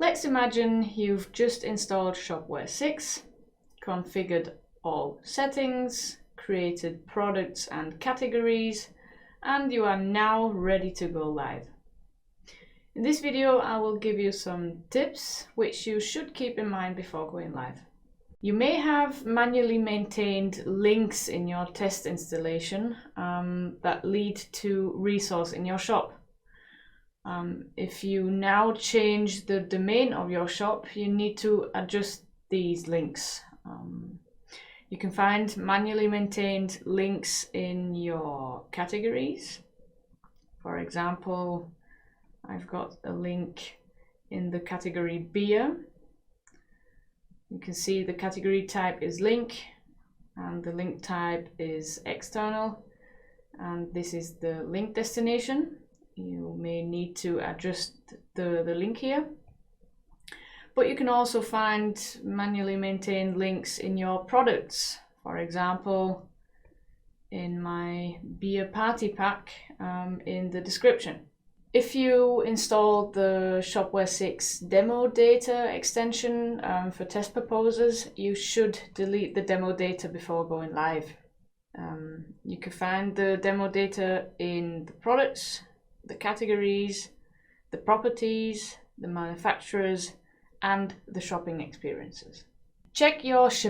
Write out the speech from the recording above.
Let's imagine you've just installed Shopware 6, configured all settings, created products and categories, and you are now ready to go live. In this video, I will give you some tips which you should keep in mind before going live. You may have manually maintained links in your test installation that lead to resource in your shop. If you now change the domain of your shop, you need to adjust these links. You can find manually maintained links in your categories. For example, I've got a link in the category beer. You can see the category type is link and the link type is external, and this is the link destination. You may need to adjust the link here, but you can also find manually maintained links in your products. For example, in my beer party pack in the description. If you install the Shopware 6 demo data extension for test purposes, you should delete the demo data before going live. You can find the demo data in the products, the categories, the properties, the manufacturers, and the shopping experiences. Check your shipping